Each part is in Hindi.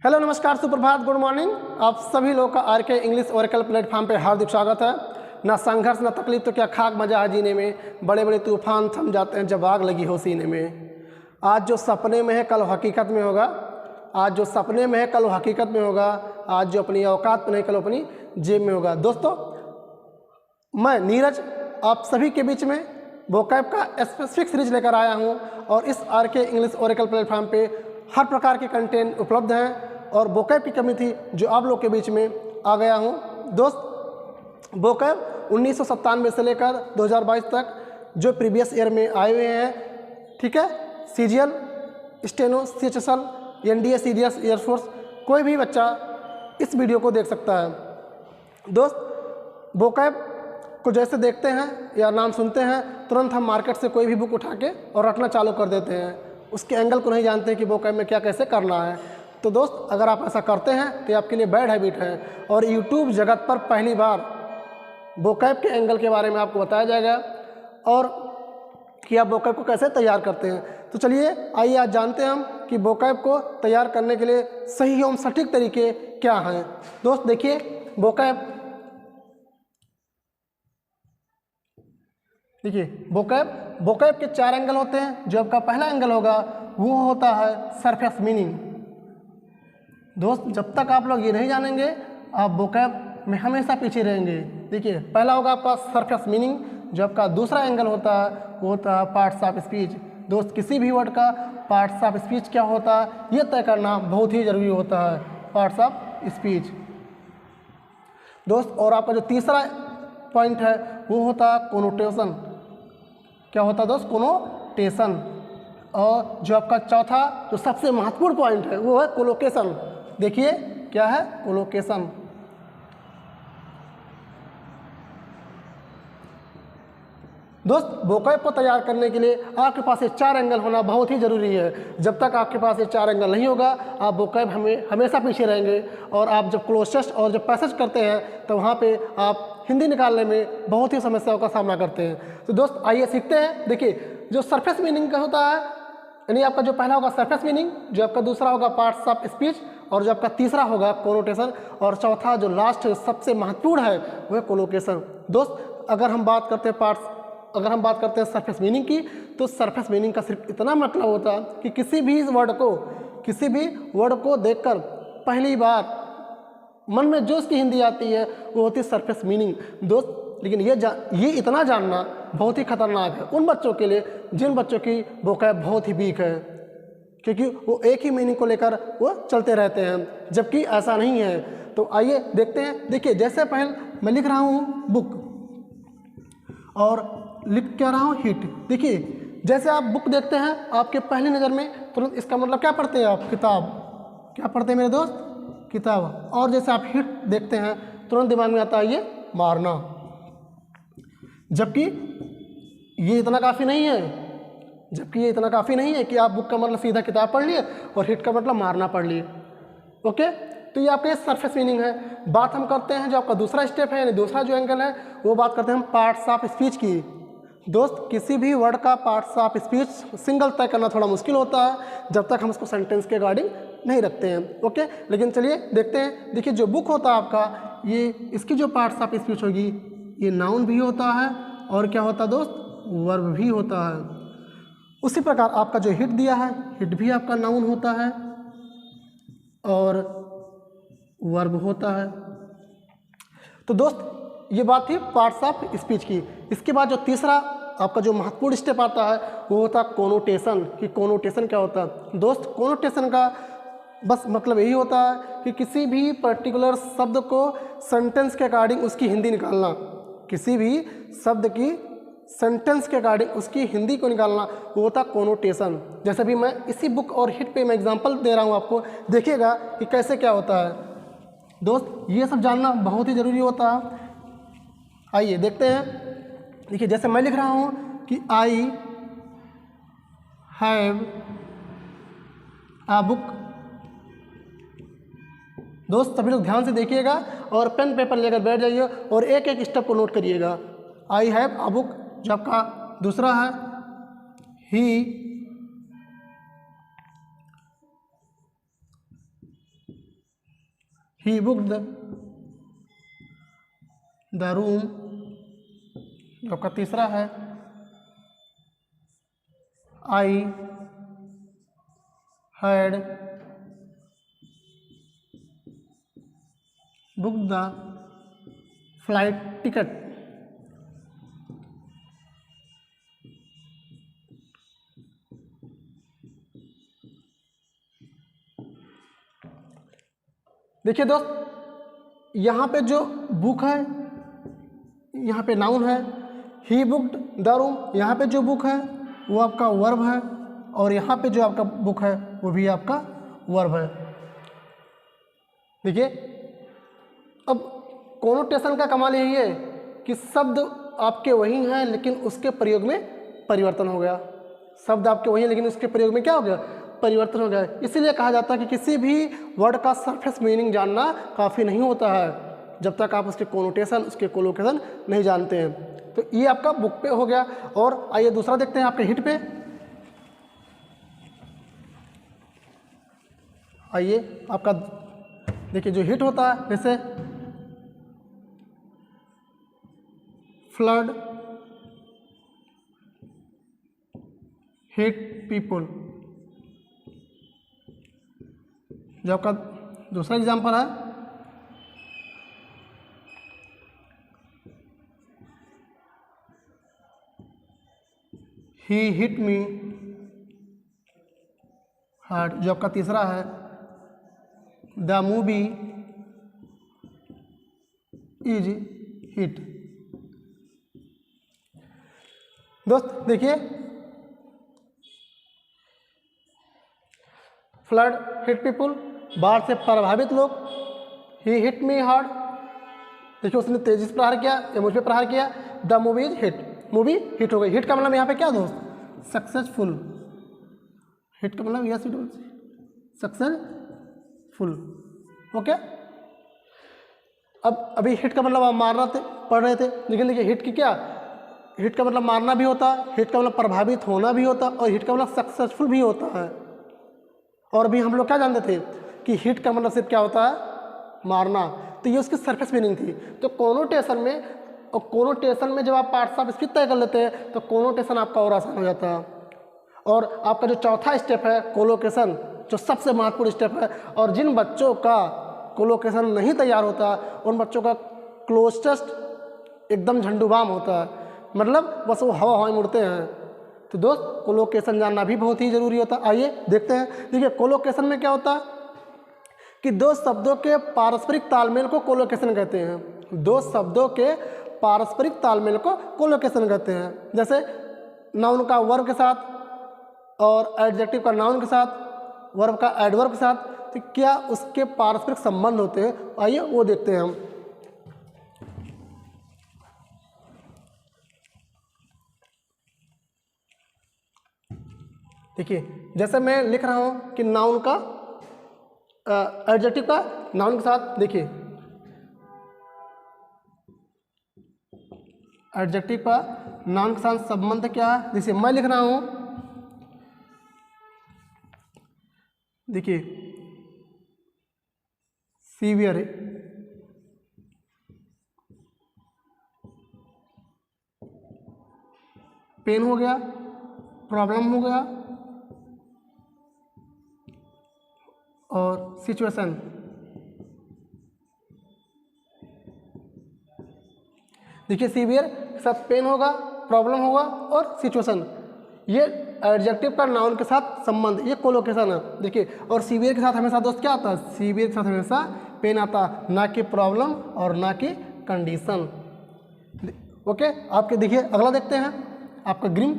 हेलो नमस्कार सुप्रभात गुड मॉर्निंग। आप सभी लोग का आरके इंग्लिश ओरेकल प्लेटफॉर्म पे हार्दिक स्वागत है। ना संघर्ष ना तकलीफ तो क्या खाक मजा है जीने में, बड़े बड़े तूफान थम जाते हैं जब आग लगी हो सीने में। आज जो सपने में है कल हकीकत में होगा, आज जो सपने में है कल हकीकत में होगा, आज जो अपनी औकात में नहीं कल अपनी जेब में होगा। दोस्तों मैं नीरज आप सभी के बीच में वोकैब का स्पेसिफिक सीरीज लेकर आया हूँ और इस आरके इंग्लिश ओरेकल प्लेटफॉर्म पे हर प्रकार के कंटेंट उपलब्ध हैं और वोकैब की कमी थी जो आप लोग के बीच में आ गया हूँ। दोस्त वोकैब 1997 से लेकर 2022 तक जो प्रीवियस ईयर में आए हुए हैं, ठीक है, CGL, steno, CHSL, NDA, CDS, air force, कोई भी बच्चा इस वीडियो को देख सकता है। दोस्त वोकैब को जैसे देखते हैं या नाम सुनते हैं तुरंत हम मार्केट से कोई भी बुक उठा के और रटना चालू कर देते हैं, उसके एंगल को नहीं जानते कि वोकैब में क्या कैसे करना है। तो दोस्त अगर आप ऐसा करते हैं तो ये आपके लिए बैड हैबिट है और यूट्यूब जगत पर पहली बार वोकैब के एंगल के बारे में आपको बताया जाएगा और कि आप वोकैब को कैसे तैयार करते हैं। तो चलिए आइए आज जानते हैं हम कि वोकैब को तैयार करने के लिए सही एवं सटीक तरीके क्या हैं। दोस्त देखिए वोकैब के 4 एंगल होते हैं। जो आपका पहला एंगल होगा वो होता है सरफेस मीनिंग। दोस्त जब तक आप लोग ये नहीं जानेंगे आप वोकैब में हमेशा पीछे रहेंगे। देखिए पहला होगा आपका सरफेस मीनिंग। जो आपका दूसरा एंगल होता है वो होता है पार्ट्स ऑफ स्पीच। दोस्त किसी भी वर्ड का पार्ट्स ऑफ स्पीच क्या होता है ये तय करना बहुत ही ज़रूरी होता है, पार्ट्स ऑफ स्पीच। दोस्त और आपका जो तीसरा पॉइंट है वो होता है कोनोटेशन। क्या होता है दोस्त? कोनोटेशन। और जो आपका चौथा जो सबसे महत्वपूर्ण पॉइंट है वो है कोलोकेशन। देखिए क्या है कोलोकेशन। दोस्त वोकैब को तैयार करने के लिए आपके पास ये 4 एंगल होना बहुत ही ज़रूरी है। जब तक आपके पास ये 4 एंगल नहीं होगा आप वोकैब हमेशा पीछे रहेंगे और आप जब क्लोज और जब पैसेज करते हैं तो वहाँ पे आप हिंदी निकालने में बहुत ही समस्याओं का सामना करते हैं। तो दोस्त आइए सीखते हैं। देखिए जो सरफेस मीनिंग का होता है यानी आपका जो पहला होगा सरफेस मीनिंग, जो आपका दूसरा होगा पार्ट्स ऑफ स्पीच और जो आपका तीसरा होगा कोनोटेशन और चौथा जो लास्ट सबसे महत्वपूर्ण है वो है कोलोकेशन। दोस्त अगर हम बात करते हैं सरफेस मीनिंग की तो सरफेस मीनिंग का सिर्फ इतना मतलब होता है कि किसी भी वर्ड को देखकर पहली बार मन में जो उसकी हिंदी आती है वो होती है सरफेस मीनिंग। दोस्त लेकिन ये इतना जानना बहुत ही खतरनाक है उन बच्चों के लिए जिन बच्चों की वोकैब बहुत ही वीक है, क्योंकि वो एक ही मीनिंग को लेकर वो चलते रहते हैं, जबकि ऐसा नहीं है। तो आइए देखते हैं। देखिए जैसे पहले मैं लिख रहा हूँ बुक और लिख क्या रहा हूँ हिट। देखिए जैसे आप बुक देखते हैं आपके पहली नज़र में तुरंत इसका मतलब क्या पढ़ते हैं आप? किताब। क्या पढ़ते हैं मेरे दोस्त? किताब। और जैसे आप हिट देखते हैं तुरंत दिमाग में आता है ये मारना, जबकि ये इतना काफ़ी नहीं है कि आप बुक का मतलब सीधा किताब पढ़ लिए और हिट का मतलब मारना पढ़ लिए। ओके, तो ये आपके सिर्फ मीनिंग है। बात हम करते हैं जो आपका दूसरा स्टेप है यानी दूसरा जो एंगल है वो बात करते हैं हम पार्ट्स ऑफ स्पीच की। दोस्त किसी भी वर्ड का पार्ट्स ऑफ स्पीच सिंगल तय करना थोड़ा मुश्किल होता है जब तक हम उसको सेंटेंस के अकॉर्डिंग नहीं रखते हैं। ओके, लेकिन चलिए देखते हैं। देखिए जो बुक होता है आपका ये इसकी जो पार्ट्स ऑफ स्पीच होगी ये नाउन भी होता है और क्या होता है दोस्त? वर्ब भी होता है। उसी प्रकार आपका जो हिट दिया है हिट भी आपका नाउन होता है और वर्ब होता है। तो दोस्त ये बात थी पार्ट्स ऑफ स्पीच की। इसके बाद जो तीसरा आपका जो महत्वपूर्ण स्टेप आता है वो होता है कोनोटेशन। कि कोनोटेशन क्या होता है? दोस्त कोनोटेशन का बस मतलब यही होता है कि किसी भी पर्टिकुलर शब्द को सेंटेंस के अकॉर्डिंग उसकी हिंदी निकालना, किसी भी शब्द की सेंटेंस के अकॉर्डिंग उसकी हिंदी को निकालना वो होता है कोनोटेशन। जैसे भी मैं इसी बुक और हिट पे मैं एग्जांपल दे रहा हूँ आपको, देखिएगा कि कैसे क्या होता है। दोस्त ये सब जानना बहुत ही ज़रूरी होता है। आइए देखते हैं। देखिए जैसे मैं लिख रहा हूँ कि आई हैव अ बुक। दोस्त सभी लोग ध्यान से देखिएगा और पेन पेपर लेकर बैठ जाइए और एक एक स्टेप को नोट करिएगा। आई हैव अ बुक जो आपका दूसरा है, ही ही बुक्ड द रूम, जो आपका तीसरा है। I had booked the flight ticket. देखिए दोस्त, यहाँ पे जो बुक है, यहाँ पे नाउन है। ही बुक्ड द रूम, यहाँ पे जो बुक है वो आपका वर्ब है, और यहाँ पे जो आपका बुक है वो भी आपका वर्ब है। देखिए, अब कोनोटेशन का कमाल यही है कि शब्द आपके वही हैं लेकिन उसके प्रयोग में परिवर्तन हो गया। शब्द आपके वही हैं लेकिन उसके प्रयोग में क्या हो गया, परिवर्तन हो गया। इसीलिए कहा जाता है कि किसी भी वर्ड का सरफेस मीनिंग जानना काफ़ी नहीं होता है जब तक आप उसके कोनोटेशन, उसके कोलोकेशन नहीं जानते हैं। तो ये आपका बुक पे हो गया। और आइए दूसरा देखते हैं आपके हिट पे। आइए आपका देखिए जो हिट होता है, जैसे फ्लड हिट पीपल, जो आपका दूसरा एग्जाम्पल है। ही हिट मी हार्ड, जो आपका तीसरा है। The movie is hit. दोस्त देखिए, फ्लड हिट पीपुल, बाढ़ से प्रभावित लोग। ही हिट मी हार्ड, देखिए उसने तेजी से प्रहार किया या मुझ पे प्रहार किया। The movie is hit, movie hit हो गई। हिट का मतलब यहाँ पे क्या दोस्त, सक्सेसफुल। हिट का मतलब यस, सक्सेसफुल। ओके, अब अभी हिट का मतलब आप मारना पढ़ रहे थे, लेकिन देखिए हिट की क्या, हिट का मतलब मारना भी होता है, हिट का मतलब प्रभावित होना भी होता है, और हिट का मतलब सक्सेसफुल भी होता है। और अभी हम लोग क्या जानते थे कि हिट का मतलब सिर्फ क्या होता है, मारना। तो ये उसकी सरफेस मीनिंग थी। तो कोनोटेशन में, और कोनोटेशन में जब आप पार्ट्स ऑफ स्पीच तय कर लेते हैं तो कोनोटेशन आपका और आसान हो जाता है। और आपका जो चौथा स्टेप है कोलोकेशन, जो सबसे महत्वपूर्ण स्टेप है, और जिन बच्चों का कोलोकेशन नहीं तैयार होता उन बच्चों का क्लोजेस्ट एकदम झंडूबाम होता है, मतलब बस वो हवा हवा में उड़ते हैं। तो दोस्त कोलोकेशन जानना भी बहुत ही ज़रूरी होता है। आइए देखते हैं। देखिए कोलोकेशन में क्या होता है कि दो शब्दों के पारस्परिक तालमेल को कोलोकेशन कहते हैं। दो शब्दों के पारस्परिक तालमेल को कोलोकेशन कहते हैं। जैसे नाउन का वर्ब के साथ और एडजेक्टिव का नाउन के साथ, वर्ब का एडवर्ब के साथ, तो क्या उसके पारस्परिक संबंध होते हैं, आइए वो देखते हैं हम। देखिए जैसे मैं लिख रहा हूँ कि नाउन का एडजेक्टिव का नाउन के साथ, देखिए एडजेक्टिव का नाउन के साथ संबंध क्या है। जैसे मैं लिख रहा हूँ, देखिए सीवियर, पेन हो गया, प्रॉब्लम हो गया, और सिचुएशन। देखिए सीवियर के साथ पेन होगा, प्रॉब्लम होगा और सिचुएशन, ये एडजेक्टिव का नाउन के साथ संबंध, ये कोलोकेशन है। देखिए, और सीवियर के साथ हमेशा दोस्त क्या आता है, सीवियर के साथ हमेशा पेन आता, ना कि प्रॉब्लम और ना कि कंडीशन। ओके, आपके देखिए अगला देखते हैं आपका ग्रीम।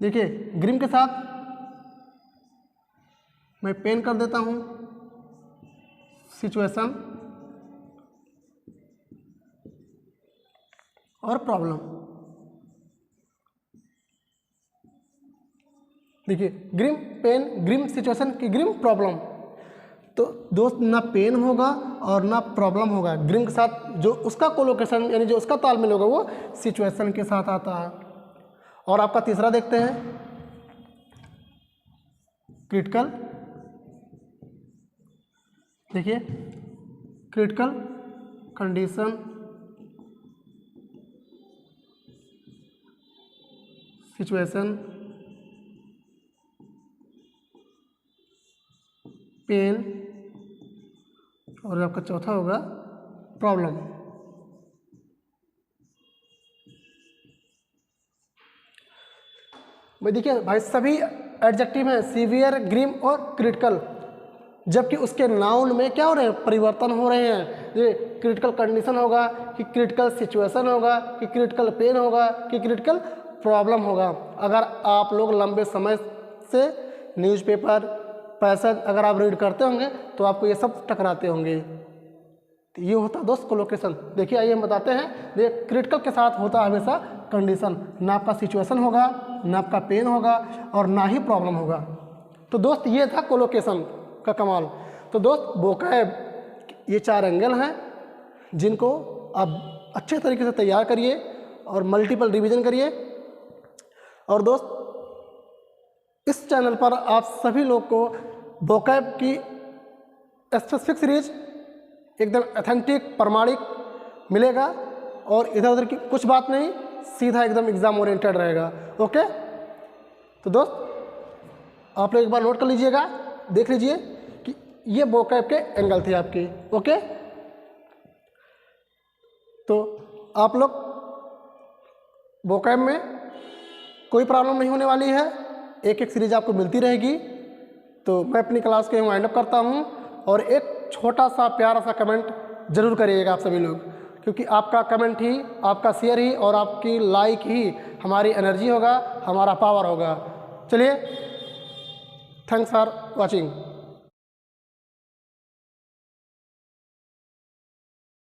देखिए ग्रीम के साथ मैं पेन कर देता हूँ, सिचुएशन और प्रॉब्लम। देखिए ग्रीम पेन, ग्रीम सिचुएशन की ग्रीम प्रॉब्लम। तो दोस्त ना पेन होगा और ना प्रॉब्लम होगा। ग्रीम के साथ जो उसका कोलोकेशन यानी जो उसका तालमेल होगा वो सिचुएशन के साथ आता है। और आपका तीसरा देखते हैं क्रिटिकल देखिए क्रिटिकल कंडीशन सिचुएशन पेन और आपका चौथा होगा प्रॉब्लम। भाई देखिए भाई सभी एडजेक्टिव हैं सीवियर, ग्रीम और क्रिटिकल, जबकि उसके नाउन में क्या हो रहे हैं, परिवर्तन हो रहे हैं। ये क्रिटिकल कंडीशन होगा कि क्रिटिकल सिचुएशन होगा कि क्रिटिकल पेन होगा कि क्रिटिकल प्रॉब्लम होगा। अगर आप लोग लंबे समय से न्यूज़पेपर पैसेज अगर आप रीड करते होंगे तो आपको ये सब टकराते होंगे। तो ये होता है दोस्त कोलोकेशन। देखिए आइए हम बताते हैं। ये क्रिटिकल के साथ होता है हमेशा कंडीशन, ना आपका सिचुएशन होगा, ना आपका पेन होगा और ना ही प्रॉब्लम होगा। तो दोस्त ये था कोलोकेशन का कमाल। तो दोस्त वोकैब ये 4 एंगल हैं जिनको आप अच्छे तरीके से तैयार करिए और मल्टीपल रिवीजन करिए। और दोस्त इस चैनल पर आप सभी लोग को वोकैब की स्पेसिफिक सीरीज एकदम ऑथेंटिक प्रमाणिक मिलेगा और इधर उधर की कुछ बात नहीं, सीधा एकदम एग्जाम ओरिएंटेड रहेगा। ओके, तो दोस्त आप लोग एक बार नोट कर लीजिएगा, देख लीजिए कि ये वोकैब के एंगल थे आपके। ओके, तो आप लोग वोकैब में कोई प्रॉब्लम नहीं होने वाली है, एक एक सीरीज आपको मिलती रहेगी। तो मैं अपनी क्लास के वाइंड अप करता हूँ और एक छोटा सा प्यारा सा कमेंट जरूर करिएगा आप सभी लोग, क्योंकि आपका कमेंट ही, आपका शेयर ही और आपकी लाइक ही हमारी एनर्जी होगा, हमारा पावर होगा। चलिए, थैंक्स फॉर वॉचिंग।